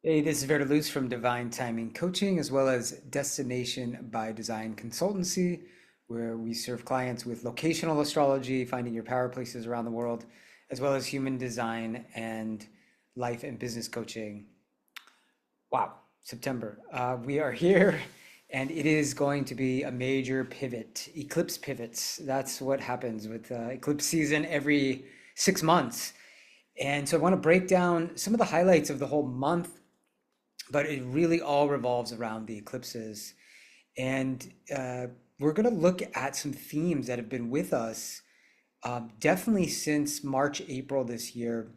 Hey, this is VerDarLuz from Divine Timing Coaching, as well as Destination by Design Consultancy, where we serve clients with locational astrology, finding your power places around the world, as well as human design and life and business coaching. Wow, September. We are here, and it is going to be a major pivot. Eclipse pivots. That's what happens with eclipse season every 6 months. And so I want to break down some of the highlights of the whole month, but it really all revolves around the eclipses. And we're going to look at some themes that have been with us definitely since March, April this year.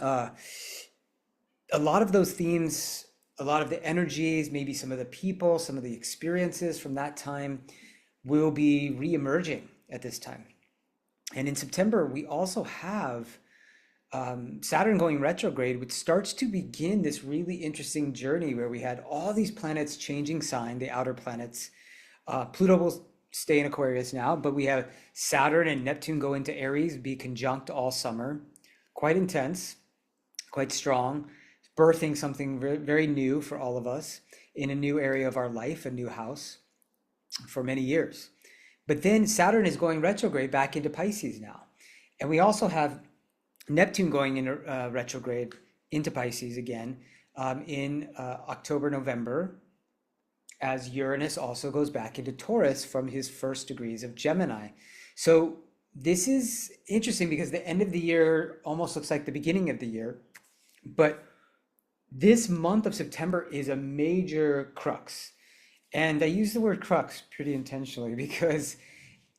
Uh, a lot of those themes, a lot of the energies, maybe some of the people, some of the experiences from that time will be re-emerging at this time. And in September, we also have Saturn going retrograde, which starts to begin this really interesting journey where we had all these planets changing sign, the outer planets. Pluto will stay in Aquarius now, but we have Saturn and Neptune go into Aries, be conjunct all summer. Quite intense, quite strong, birthing something very, very new for all of us in a new area of our life, a new house for many years. But then Saturn is going retrograde back into Pisces now. And we also have Neptune going in retrograde into Pisces again in October, November, as Uranus also goes back into Taurus from his first degrees of Gemini. So this is interesting because the end of the year almost looks like the beginning of the year, but this month of September is a major crux. And I use the word crux pretty intentionally because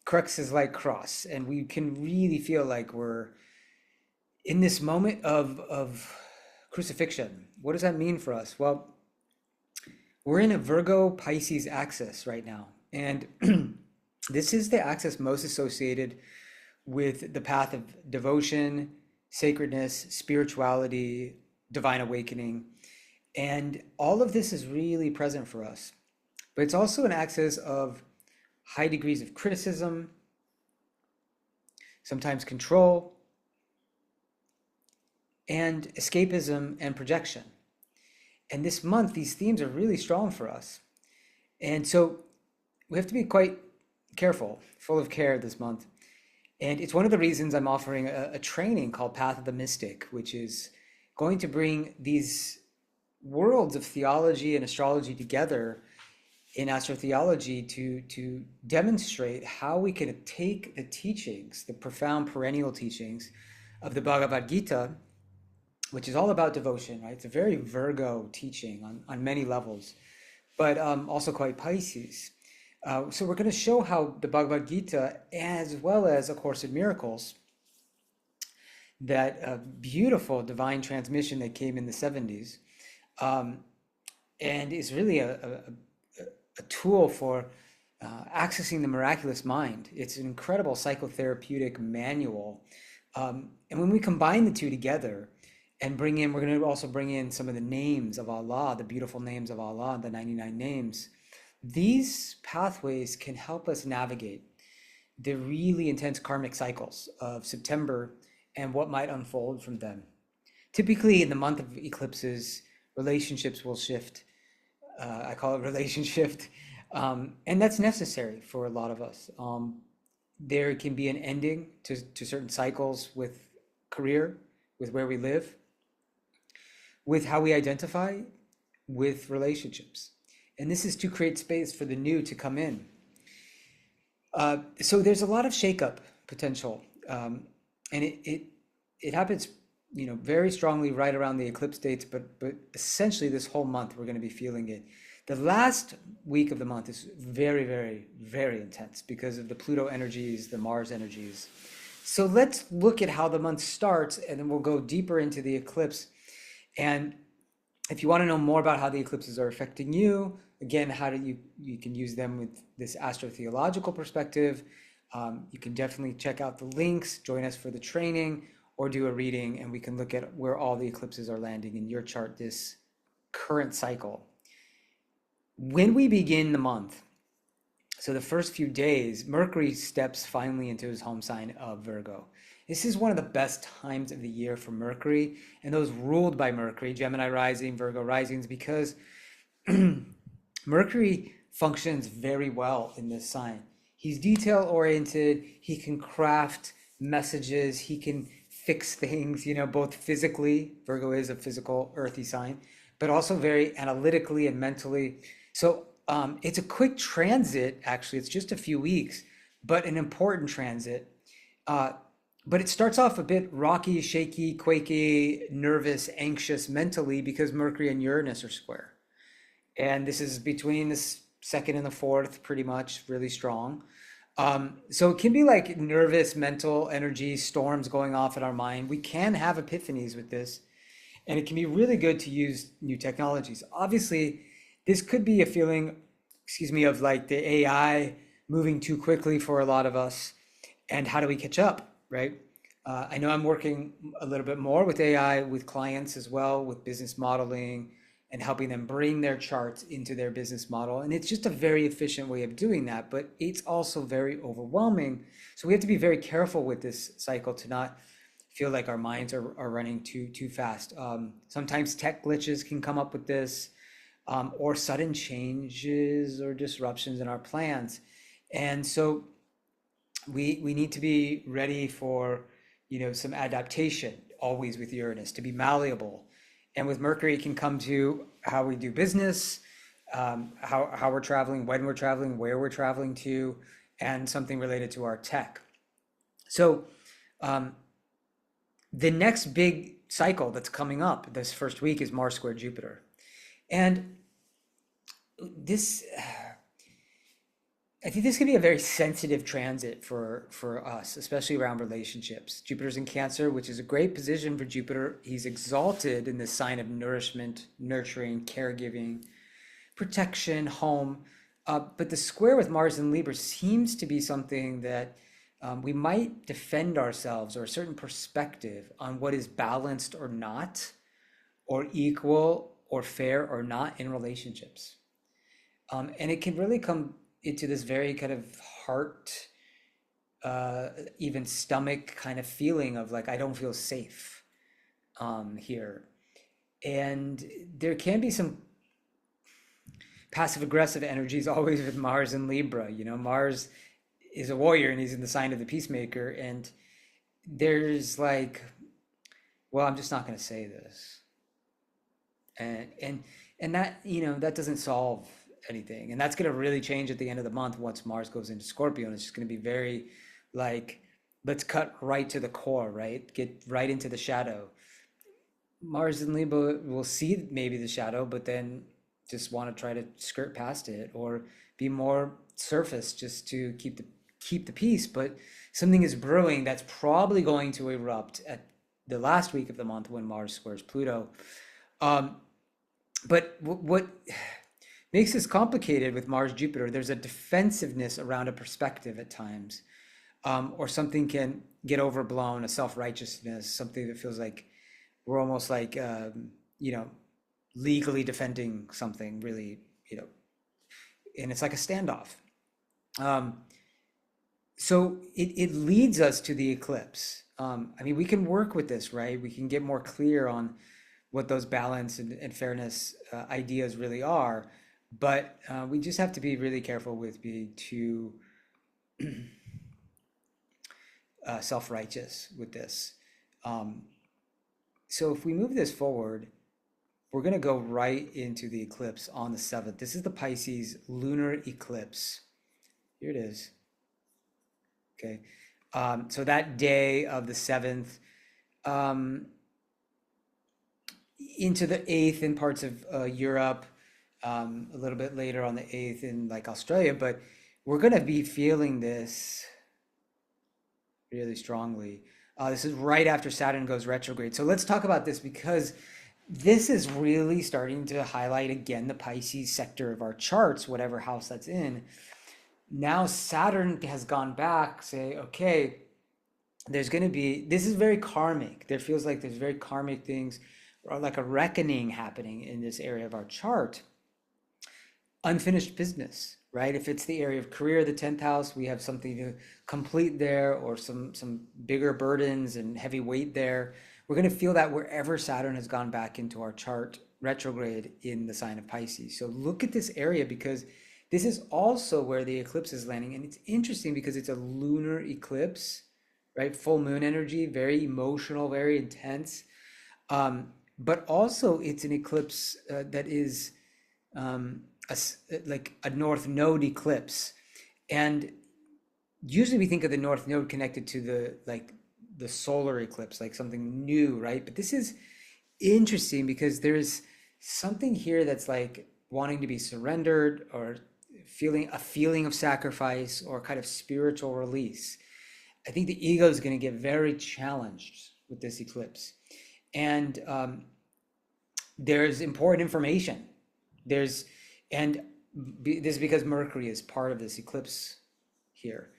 crux is like cross, and we can really feel like we're in this moment of crucifixion. What does that mean for us? Well, we're in a Virgo Pisces axis right now. And this is the axis most associated with the path of devotion, sacredness, spirituality, divine awakening. And all of this is really present for us. But it's also an axis of high degrees of criticism, sometimes control, and escapism and projection. And this month, these themes are really strong for us. And so we have to be quite careful, full of care this month. And it's one of the reasons I'm offering a training called Path of the Mystic, which is going to bring these worlds of theology and astrology together in astrotheology to demonstrate how we can take the teachings, the profound perennial teachings of the Bhagavad Gita, which is all about devotion, right? It's a very Virgo teaching on many levels, but also quite Pisces. So we're going to show how the Bhagavad Gita, as well as A Course in Miracles, that beautiful divine transmission that came in the 70s, and is really a tool for accessing the miraculous mind. It's an incredible psychotherapeutic manual. And when we combine the two together, and we're going to also bring in some of the names of Allah, the beautiful names of Allah, the 99 names. These pathways can help us navigate the really intense karmic cycles of September and what might unfold from them. Typically in the month of eclipses, relationships will shift. I call it relationship. And that's necessary for a lot of us. There can be an ending to certain cycles with career, with where we live, with how we identify, with relationships. And this is to create space for the new to come in. So there's a lot of shakeup potential. And it happens, very strongly right around the eclipse dates, but essentially this whole month we're going to be feeling it. The last week of the month is very, very, very intense because of the Pluto energies, the Mars energies. So let's look at how the month starts, and then we'll go deeper into the eclipse. And if you want to know more about how the eclipses are affecting you, again, how do you can use them with this astrotheological perspective. You can definitely check out the links, join us for the training, or do a reading, and we can look at where all the eclipses are landing in your chart this current cycle. When we begin the month, so the first few days, Mercury steps finally into his home sign of Virgo. This is one of the best times of the year for Mercury and those ruled by Mercury, Gemini rising, Virgo risings, because Mercury functions very well in this sign. He's detail oriented, he can craft messages, he can fix things, both physically, Virgo is a physical earthy sign, but also very analytically and mentally. So it's a quick transit, actually, it's just a few weeks, but an important transit. But it starts off a bit rocky, shaky, quaky, nervous, anxious mentally because Mercury and Uranus are square. And this is between the second and the fourth, pretty much, really strong. So it can be like nervous, mental energy, storms going off in our mind. We can have epiphanies with this, and it can be really good to use new technologies. Obviously, this could be a feeling, of like the AI moving too quickly for a lot of us, and how do we catch up, right? I know I'm working a little bit more with AI with clients as well, with business modeling and helping them bring their charts into their business model. And it's just a very efficient way of doing that, but it's also very overwhelming. So we have to be very careful with this cycle to not feel like our minds are running too fast. Sometimes tech glitches can come up with this, or sudden changes or disruptions in our plans. And so we need to be ready for, some adaptation, always with Uranus, to be malleable. And with Mercury, it can come to how we do business, how we're traveling, when we're traveling, where we're traveling to, and something related to our tech. So the next big cycle that's coming up this first week is Mars square Jupiter. And this, I think this can be a very sensitive transit for us, especially around relationships. Jupiter's in Cancer, which is a great position for Jupiter. He's exalted in the sign of nourishment, nurturing, caregiving, protection, home. But the square with Mars in Libra seems to be something that we might defend ourselves, or a certain perspective on what is balanced or not, or equal or fair or not in relationships. And it can really come into this very kind of heart, even stomach kind of feeling of like, I don't feel safe here. And there can be some passive aggressive energies always with Mars and Libra. Mars is a warrior and he's in the sign of the peacemaker. And there's like, well, I'm just not going to say this. And that, that doesn't solve anything. And that's going to really change at the end of the month once Mars goes into Scorpio. And it's just going to be very like, let's cut right to the core, right? Get right into the shadow. Mars and Libra will see maybe the shadow, but then just want to try to skirt past it, or be more surface just to keep the peace. But something is brewing that's probably going to erupt at the last week of the month when Mars squares Pluto. But what makes this complicated with Mars Jupiter, there's a defensiveness around a perspective at times, or something can get overblown, a self-righteousness, something that feels like we're almost like legally defending something really, and it's like a standoff. So it leads us to the eclipse. We can work with this, right? We can get more clear on what those balance and fairness ideas really are. But we just have to be really careful with being too self-righteous with this. So if we move this forward, we're going to go right into the eclipse on the 7th. This is the Pisces lunar eclipse. Here it is. Okay. So that day of the 7th, into the 8th in parts of Europe, a little bit later on the 8th in like Australia, but we're going to be feeling this really strongly. This is right after Saturn goes retrograde. So let's talk about this, because this is really starting to highlight again the Pisces sector of our charts, whatever house that's in. Now Saturn has gone back, say, okay, there's going to be, this is very karmic. There feels like there's very karmic things, or like a reckoning happening in this area of our chart. Unfinished business, right? If it's the area of career, the 10th house, we have something to complete there, or some bigger burdens and heavy weight there. We're going to feel that wherever Saturn has gone back into our chart retrograde in the sign of Pisces. So look at this area, because this is also where the eclipse is landing. And it's interesting because it's a lunar eclipse, right? Full moon energy, very emotional, very intense. But also it's an eclipse that is like a north node eclipse. And usually we think of the north node connected to the solar eclipse, like something new, right? But this is interesting because there's something here that's like wanting to be surrendered, or feeling a feeling of sacrifice, or kind of spiritual release. I think the ego is going to get very challenged with this eclipse. And there's important information. This is because Mercury is part of this eclipse here.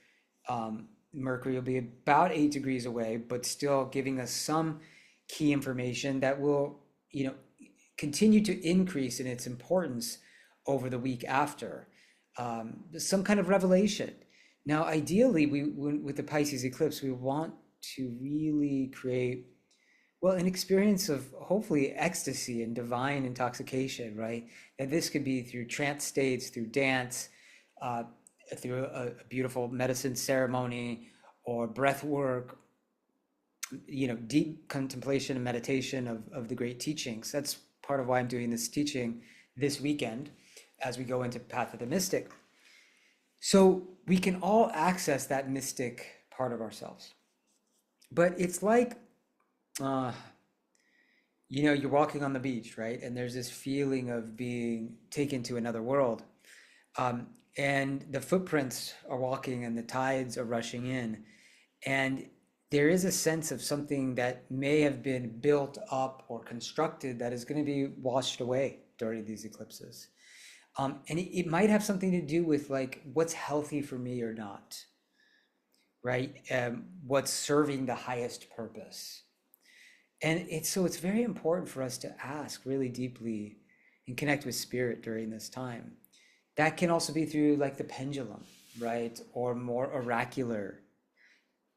Mercury will be about 8 degrees away, but still giving us some key information that will, continue to increase in its importance over the week after. Some kind of revelation. Now, ideally, with the Pisces eclipse, we want to really create, well, an experience of hopefully ecstasy and divine intoxication, right? And this could be through trance states, through dance, through a beautiful medicine ceremony, or breath work, deep contemplation and meditation of the great teachings. That's part of why I'm doing this teaching this weekend as we go into Path of the Mystic. So we can all access that mystic part of ourselves. But it's like, you're walking on the beach, right? And there's this feeling of being taken to another world. And the footprints are walking and the tides are rushing in. And there is a sense of something that may have been built up or constructed that is going to be washed away during these eclipses. And it might have something to do with like what's healthy for me or not, right? What's serving the highest purpose. And it's very important for us to ask really deeply and connect with spirit during this time. That can also be through like the pendulum, right? Or more oracular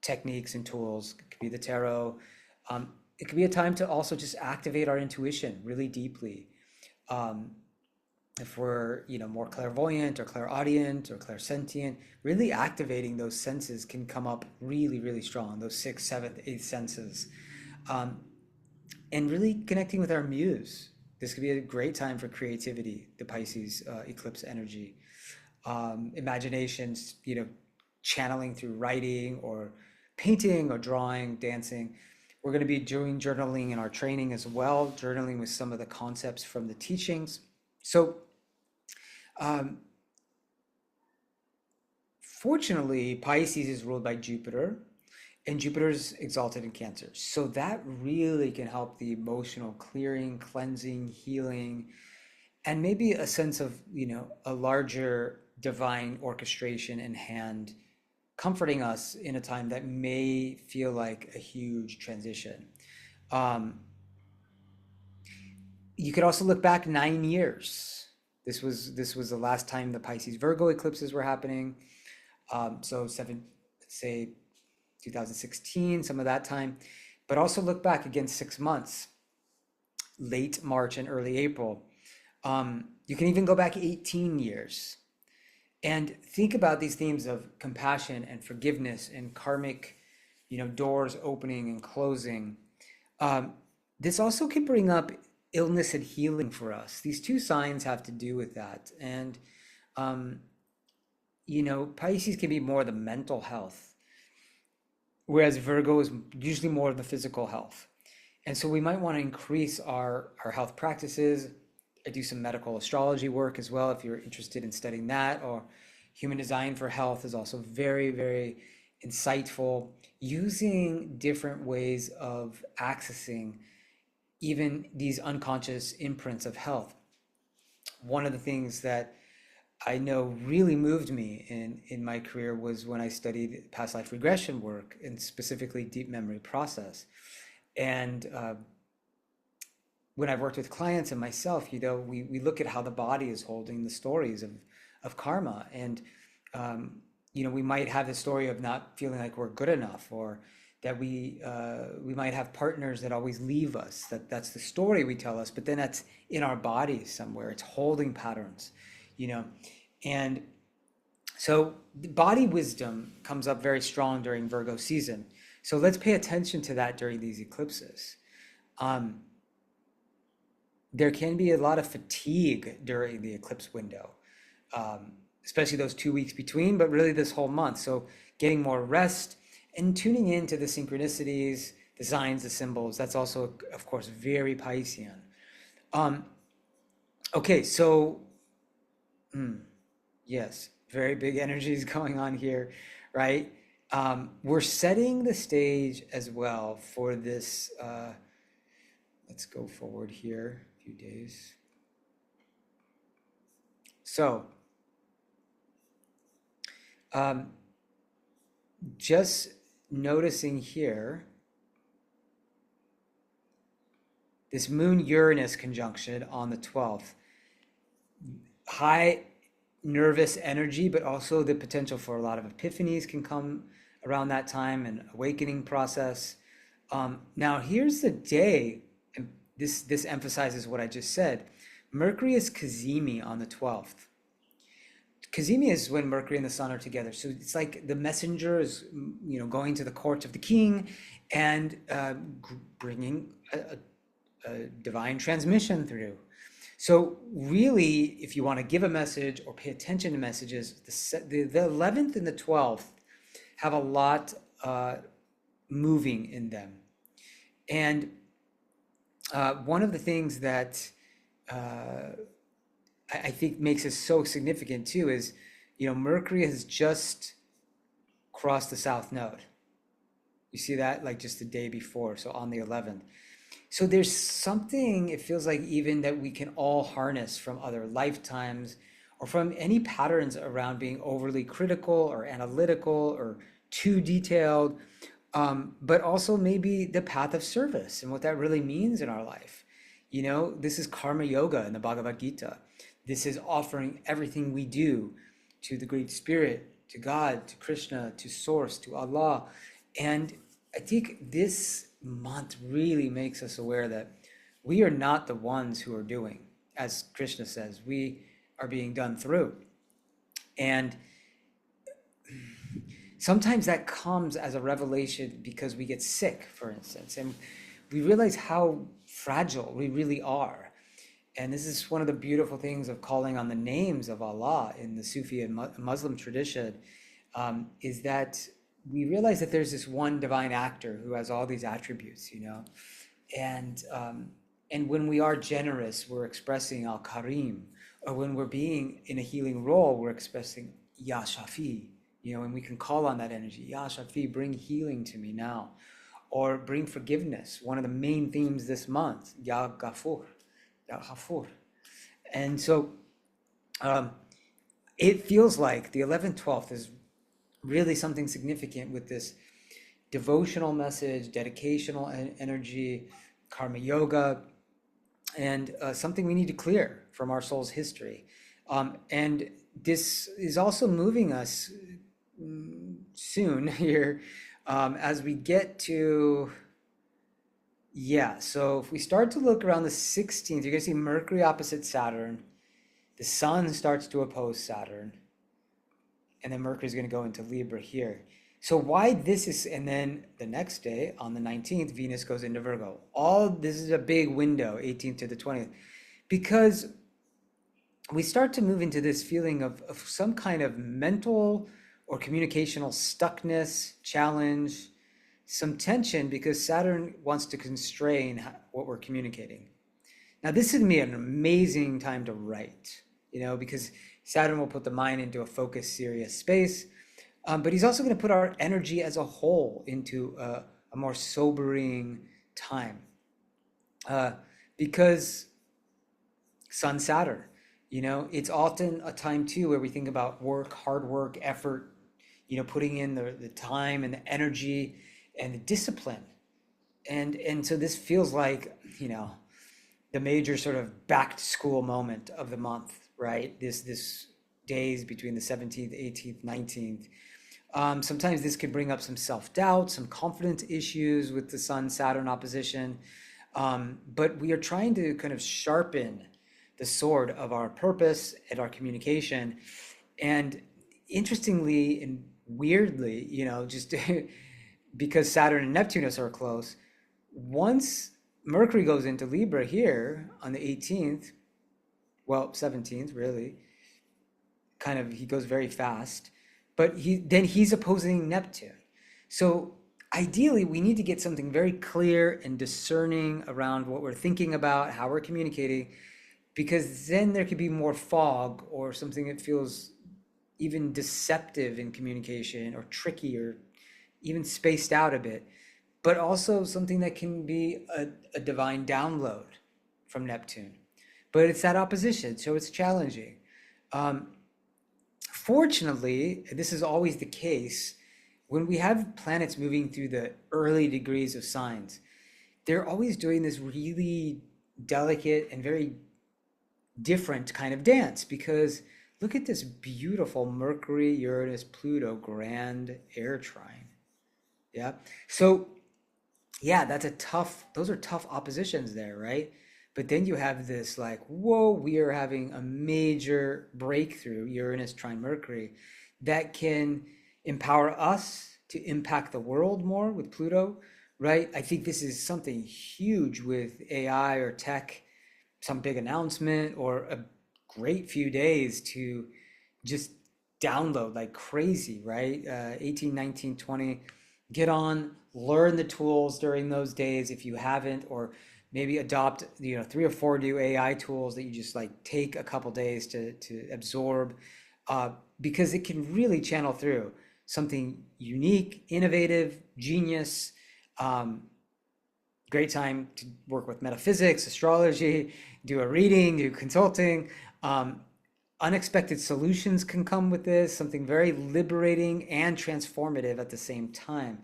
techniques and tools. It could be the tarot. It could be a time to also just activate our intuition really deeply. If we're, more clairvoyant or clairaudient or clairsentient, really activating those senses can come up really, really strong. Those 6th, 7th, 8th senses. And really connecting with our muse. This could be a great time for creativity, the Pisces eclipse energy. Imaginations, channeling through writing or painting or drawing, dancing. We're going to be doing journaling in our training as well, journaling with some of the concepts from the teachings. So, fortunately, Pisces is ruled by Jupiter, and Jupiter's exalted in Cancer. So that really can help the emotional clearing, cleansing, healing, and maybe a sense of, a larger divine orchestration in hand, comforting us in a time that may feel like a huge transition. You could also look back 9 years. This was the last time the Pisces Virgo eclipses were happening. So let's say 2016, some of that time, but also look back again 6 months, late March and early April. You can even go back 18 years and think about these themes of compassion and forgiveness and karmic, doors opening and closing. This also can bring up illness and healing for us. These two signs have to do with that. And, Pisces can be more the mental health, whereas Virgo is usually more of the physical health. And so we might want to increase our health practices. I do some medical astrology work as well, if you're interested in studying that, or human design for health is also very, very insightful, using different ways of accessing even these unconscious imprints of health. One of the things that I know really moved me in my career was when I studied past life regression work, and specifically deep memory process. And when I've worked with clients and myself, we look at how the body is holding the stories of karma. And we might have the story of not feeling like we're good enough, or that we might have partners that always leave us. That's the story we tell us, but then that's in our bodies somewhere. It's holding patterns, you know. And so body wisdom comes up very strong during Virgo season. So let's pay attention to that during these eclipses. There can be a lot of fatigue during the eclipse window, especially those 2 weeks between, but really this whole month. So getting more rest and tuning into the synchronicities, the signs, the symbols, that's also, of course, very Piscean. Okay, so, yes, very big energies going on here, right? We're setting the stage as well for this. Let's go forward here a few days. So, just noticing here, this Moon-Uranus conjunction on the 12th, high nervous energy, but also the potential for a lot of epiphanies can come around that time, and awakening process. Now, here's the day, and this emphasizes what I just said. Mercury is Cazimi on the 12th. Cazimi is when Mercury and the Sun are together. So it's like the messenger is, going to the court of the king and bringing a divine transmission through. So really, if you want to give a message or pay attention to messages, the 11th and the 12th have a lot moving in them. And one of the things that I think makes it so significant too is, Mercury has just crossed the South Node. You see that, like just the day before, so on the 11th. So there's something, it feels like, even that we can all harness from other lifetimes, or from any patterns around being overly critical or analytical or too detailed, but also maybe the path of service and what that really means in our life. This is karma yoga in the Bhagavad Gita. This is offering everything we do to the Great Spirit, to God, to Krishna, to Source, to Allah. And I think this month really makes us aware that we are not the ones who are doing, as Krishna says, we are being done through. And sometimes that comes as a revelation because we get sick, for instance, and we realize how fragile we really are. And this is one of the beautiful things of calling on the names of Allah in the Sufi and Muslim tradition, is that we realize that there's this one divine actor who has all these attributes, and when we are generous, we're expressing Al-Karim, or when we're being in a healing role, we're expressing Ya Shafi, and we can call on that energy. Ya Shafi, bring healing to me now, or bring forgiveness. One of the main themes this month, Ya Ghafur, Ya Ghafur. And so it feels like the 11th, 12th is really something significant with this devotional message, dedicational energy, karma yoga, and something we need to clear from our soul's history. And this is also moving us soon here as we get to, so if we start to look around the 16th, you're going to see Mercury opposite Saturn. The Sun starts to oppose Saturn. And then Mercury is going to go into Libra here. So why this is, and then the next day on the 19th, Venus goes into Virgo. This is a big window, 18th to the 20th, because we start to move into this feeling of some kind of mental or communicational stuckness, challenge, some tension, because Saturn wants to constrain what we're communicating. Now, this is going to be an amazing time to write, because Saturn will put the mind into a focused, serious space, but he's also going to put our energy as a whole into a more sobering time, because Sun Saturn, it's often a time too where we think about work, hard work, effort, putting in the time and the energy and the discipline, and so this feels like the major sort of back to school moment of the month, right? This days between the 17th, 18th, 19th. Sometimes this could bring up some self-doubt, some confidence issues with the Sun-Saturn opposition. But we are trying to kind of sharpen the sword of our purpose and our communication. And interestingly and weirdly, just because Saturn and Neptune are so close, once Mercury goes into Libra here on the 18th, well, 17th, really, kind of, he goes very fast, but he's opposing Neptune. So ideally, we need to get something very clear and discerning around what we're thinking about, how we're communicating, because then there could be more fog or something that feels even deceptive in communication or tricky or even spaced out a bit, but also something that can be a divine download from Neptune. But it's that opposition, so it's challenging. Fortunately, this is always the case, when we have planets moving through the early degrees of signs, they're always doing this really delicate and very different kind of dance, because look at this beautiful Mercury, Uranus, Pluto grand air trine. Yeah. So yeah, those are tough oppositions there, right? But then you have this like, whoa, we are having a major breakthrough, Uranus trine Mercury, that can empower us to impact the world more with Pluto, right? I think this is something huge with AI or tech, some big announcement or a great few days to just download like crazy, right? 18, 19, 20, get on, learn the tools during those days if you haven't, or maybe adopt 3 or 4 new AI tools that you just like take a couple days to absorb, because it can really channel through something unique, innovative, genius. Great time to work with metaphysics, astrology, do a reading, do consulting. Unexpected solutions can come with this, something very liberating and transformative at the same time.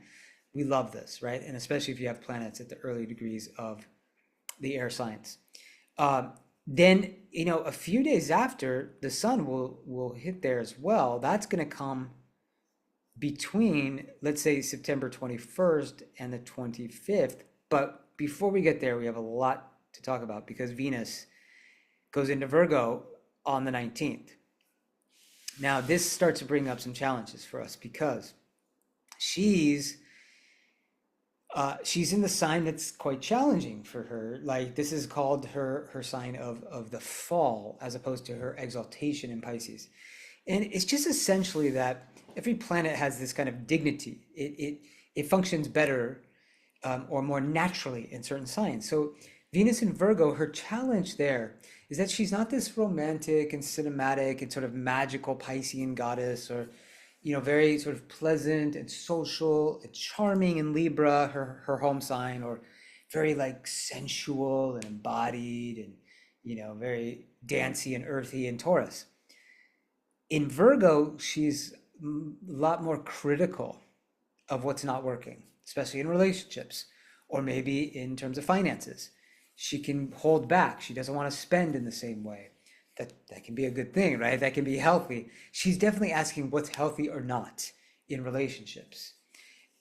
We love this, right? And especially if you have planets at the early degrees of the air signs. Then, a few days after, the sun will hit there as well. That's going to come between, let's say, September 21st and the 25th. But before we get there, we have a lot to talk about, because Venus goes into Virgo on the 19th. Now, this starts to bring up some challenges for us, because she's in the sign that's quite challenging for her. Like, this is called her sign of the fall, as opposed to her exaltation in Pisces. And it's just essentially that every planet has this kind of dignity. It functions better or more naturally in certain signs. So Venus in Virgo, her challenge there is that she's not this romantic and cinematic and sort of magical Piscean goddess, or very sort of pleasant and social and charming in Libra, her home sign, or very like sensual and embodied and very dancey and earthy in Taurus. In Virgo, she's a lot more critical of what's not working, especially in relationships, or maybe in terms of finances. She can hold back. She doesn't want to spend in the same way. That can be a good thing, right? That can be healthy. She's definitely asking what's healthy or not in relationships,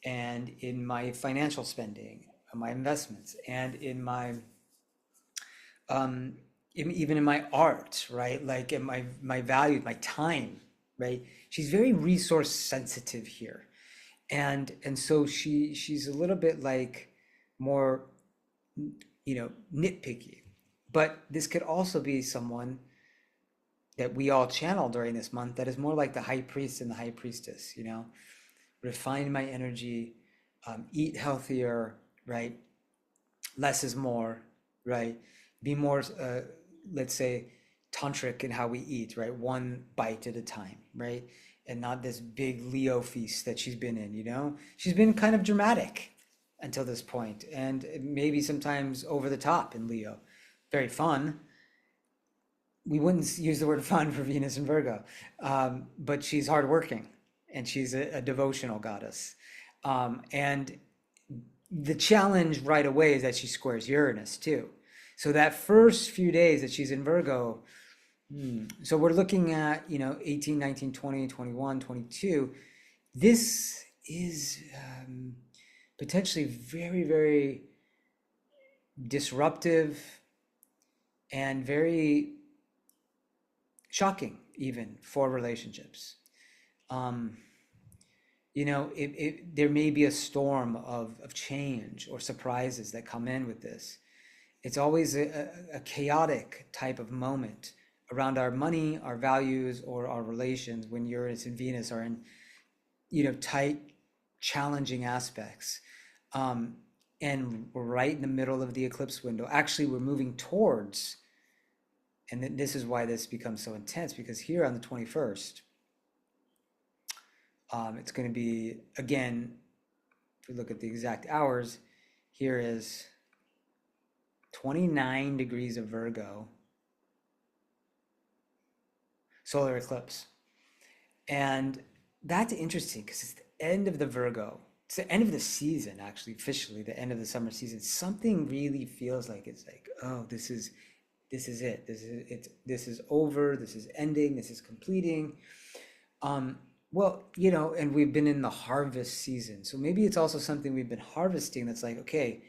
and in my financial spending, my investments, and in my even in my art, right? Like in my value, my time, right? She's very resource sensitive here, and so she's a little bit like more nitpicky. But this could also be someone that we all channel during this month that is more like the high priest and the high priestess, refine my energy, eat healthier, right? Less is more, right? Be more, let's say, tantric in how we eat, right? One bite at a time, right? And not this big Leo feast that she's been in, She's been kind of dramatic until this point, and maybe sometimes over the top in Leo. Very fun. We wouldn't use the word fun for Venus and Virgo, but she's hardworking, and she's a devotional goddess. And the challenge right away is that she squares Uranus too. So that first few days that she's in Virgo, So we're looking at, 18, 19, 20, 21, 22. This is potentially very, very disruptive and very shocking even for relationships. Um, there may be a storm of change or surprises that come in with this. It's always a chaotic type of moment around our money, our values, or our relations when Uranus and Venus are in, tight, challenging aspects. Um, and we're right in the middle of the eclipse window. Actually, we're moving towards, and this is why this becomes so intense, because here on the 21st, it's going to be, again, if we look at the exact hours, here is 29 degrees of Virgo, solar eclipse. And that's interesting because it's the end of the Virgo. It's the end of the season, actually, officially, the end of the summer season. Something really feels like it's like, oh, this is it. This is over. This is ending. This is completing. Well, and we've been in the harvest season. So maybe it's also something we've been harvesting that's like, okay,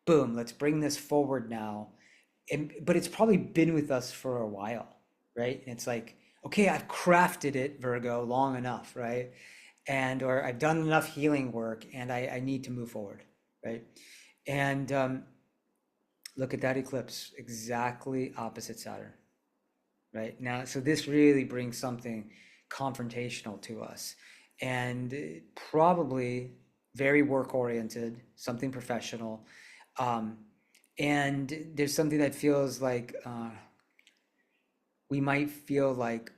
boom, let's bring this forward now. But it's probably been with us for a while, right? And it's like, okay, I've crafted it, Virgo, long enough, right? Or I've done enough healing work and I need to move forward, right? And look at that eclipse, exactly opposite Saturn, right? Now, so this really brings something confrontational to us and probably very work oriented, something professional. And there's something that feels like we might feel like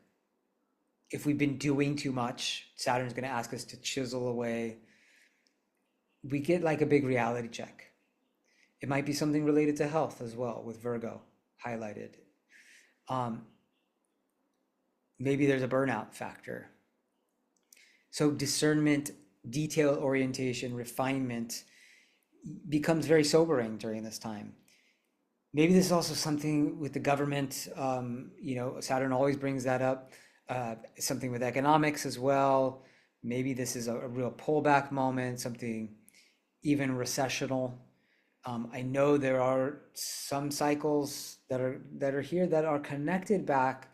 if we've been doing too much, Saturn's going to ask us to chisel away. We get like a big reality check. It might be something related to health as well, with Virgo highlighted. Um, Maybe there's a burnout factor. So discernment, detail orientation, refinement becomes very sobering during this time. Maybe this is also something with the government. Saturn always brings that up. Something with economics as well. Maybe this is a real pullback moment, something even recessional. I know there are some cycles that are here that are connected back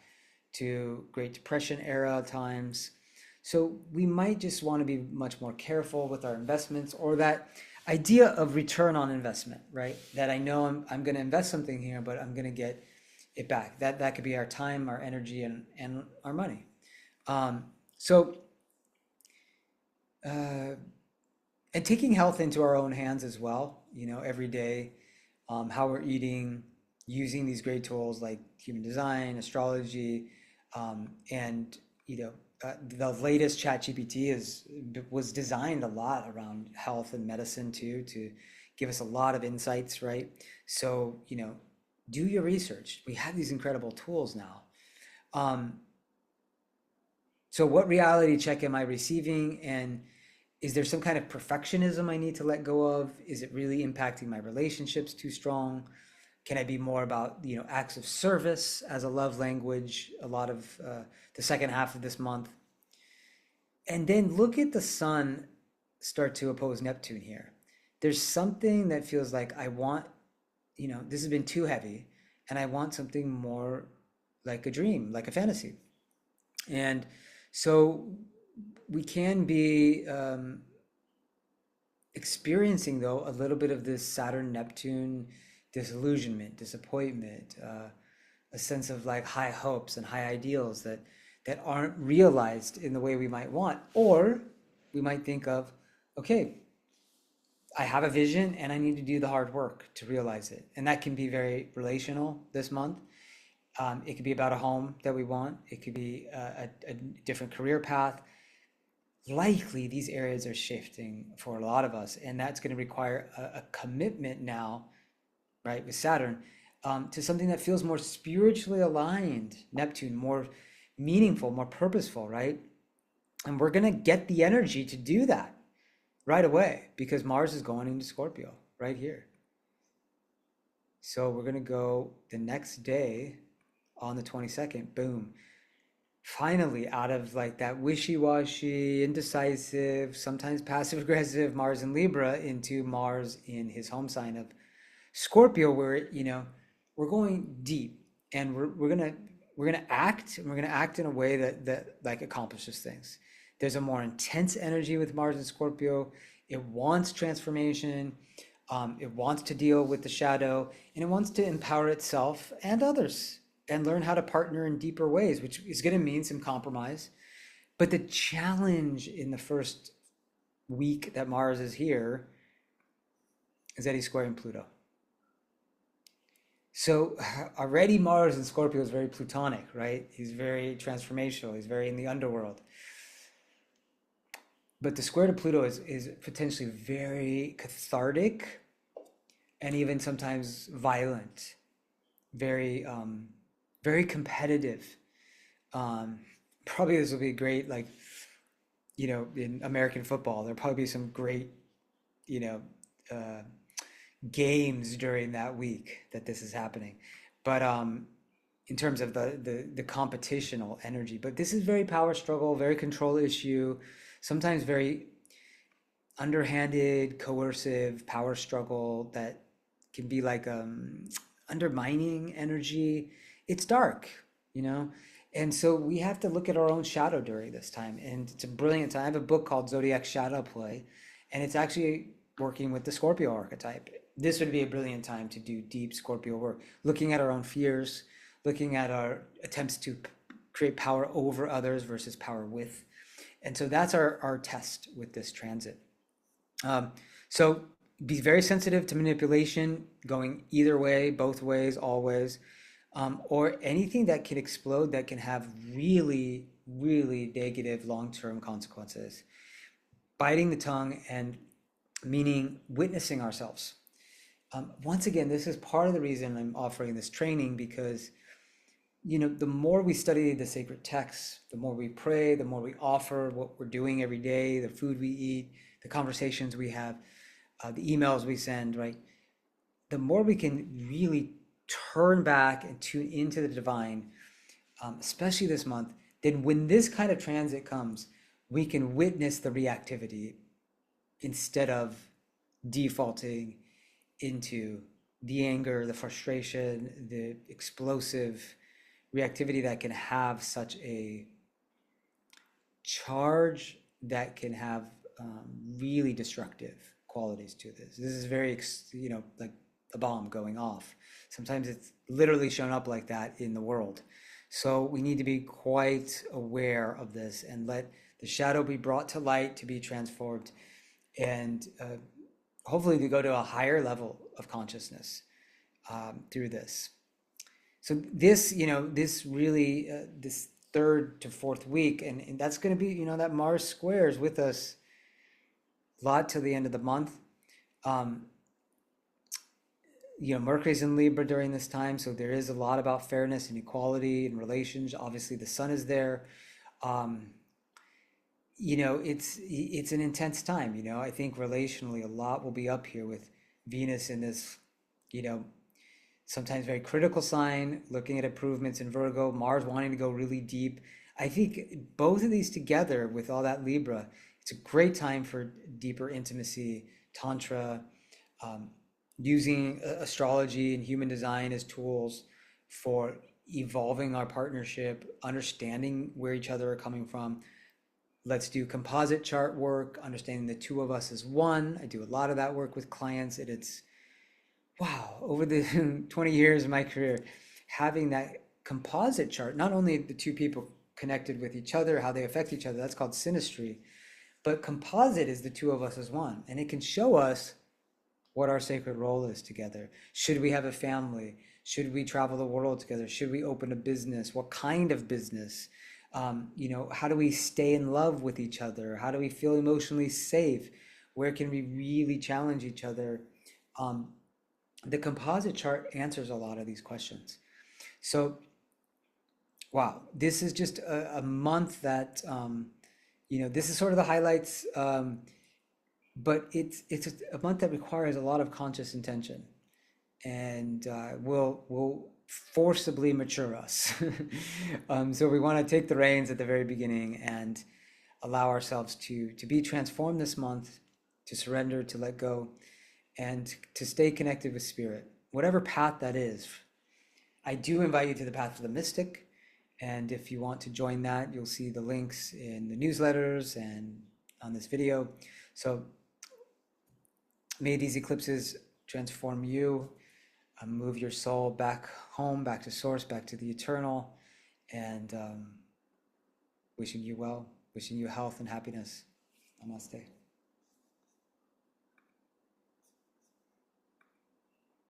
to Great Depression era times. So we might just want to be much more careful with our investments, or that idea of return on investment, right? That I know I'm going to invest something here, but I'm going to get it back. That could be our time, our energy, and our money. So and taking health into our own hands as well, every day, how we're eating, using these great tools like human design, astrology, and the latest ChatGPT was designed a lot around health and medicine too, to give us a lot of insights, right? So, do your research. We have these incredible tools now. So what reality check am I receiving? And is there some kind of perfectionism I need to let go of? Is it really impacting my relationships too strong? Can I be more about, acts of service as a love language, a lot of the second half of this month? And then look at the sun start to oppose Neptune here. There's something that feels like I want, this has been too heavy, and I want something more like a dream, like a fantasy. And so we can be experiencing, though, a little bit of this Saturn Neptune disillusionment, disappointment, a sense of like high hopes and high ideals that aren't realized in the way we might want. Or we might think of, okay, I have a vision and I need to do the hard work to realize it. And that can be very relational this month. It could be about a home that we want. It could be a different career path. Likely these areas are shifting for a lot of us, and that's going to require a commitment now, right, with Saturn, to something that feels more spiritually aligned, Neptune, more meaningful, more purposeful, right? And we're going to get the energy to do that right away because Mars is going into Scorpio right here. So we're going to go the next day on the 22nd. Boom. Finally, out of like that wishy-washy, indecisive, sometimes passive-aggressive Mars in Libra into Mars in his home sign of Scorpio, where we're going deep, and we're gonna act, and we're gonna act in a way that like accomplishes things. There's a more intense energy with Mars and Scorpio. It wants transformation. It wants to deal with the shadow, and it wants to empower itself and others and learn how to partner in deeper ways, which is going to mean some compromise. But the challenge in the first week that Mars is here is that he's squaring Pluto. So already Mars in Scorpio is very Plutonic, right? He's very transformational. He's very in the underworld. But the square to Pluto is potentially very cathartic and even sometimes violent, very very competitive. Probably this will be great, like in American football, there'll probably be some great you know uh, games during that week that this is happening. But in terms of the competitional energy, but this is very power struggle, very control issue, sometimes very underhanded, coercive power struggle that can be like undermining energy. It's dark, you know? And so we have to look at our own shadow during this time. And it's a brilliant time. I have a book called Zodiac Shadow Play, and it's actually working with the Scorpio archetype. This would be a brilliant time to do deep Scorpio work, looking at our own fears, looking at our attempts to create power over others versus power with. And so that's our test with this transit. So be very sensitive to manipulation, going either way, both ways, always, or anything that can explode that can have really, really negative long-term consequences. Biting the tongue, and meaning witnessing ourselves. Once again, this is part of the reason I'm offering this training, because the more we study the sacred texts, the more we pray, the more we offer what we're doing every day, the food we eat, the conversations we have, the emails we send, right? The more we can really turn back and tune into the divine, especially this month, then when this kind of transit comes, we can witness the reactivity instead of defaulting into the anger, the frustration, the explosive reactivity that can have such a charge that can have really destructive qualities to this. This is very, like a bomb going off. Sometimes it's literally shown up like that in the world. So we need to be quite aware of this and let the shadow be brought to light to be transformed, and hopefully to go to a higher level of consciousness through this. So this, this really, this third to fourth week, and that's going to be, that Mars square is with us a lot till the end of the month. Mercury's in Libra during this time, so there is a lot about fairness and equality and relations. Obviously, the sun is there. It's an intense time. I think relationally, a lot will be up here with Venus in this, sometimes very critical sign, looking at improvements in Virgo, Mars wanting to go really deep. I think both of these together with all that Libra, it's a great time for deeper intimacy, tantra, using astrology and human design as tools for evolving our partnership, understanding where each other are coming from. Let's do composite chart work, understanding the two of us as one. I do a lot of that work with clients, and it's, wow, over the 20 years of my career, having that composite chart, not only the two people connected with each other, how they affect each other, that's called synastry, but composite is the two of us as one. And it can show us what our sacred role is together. Should we have a family? Should we travel the world together? Should we open a business? What kind of business? How do we stay in love with each other? How do we feel emotionally safe? Where can we really challenge each other? The composite chart answers a lot of these questions. So, wow, this is just a month that, this is sort of the highlights, but it's a month that requires a lot of conscious intention, and we'll forcibly mature us. So we want to take the reins at the very beginning and allow ourselves to be transformed this month, to surrender, to let go, and to stay connected with spirit, whatever path that is. I do invite you to the path of the mystic. And if you want to join that, you'll see the links in the newsletters and on this video. So may these eclipses transform you, move your soul back home, back to source, back to the eternal, and wishing you well, wishing you health and happiness. Namaste.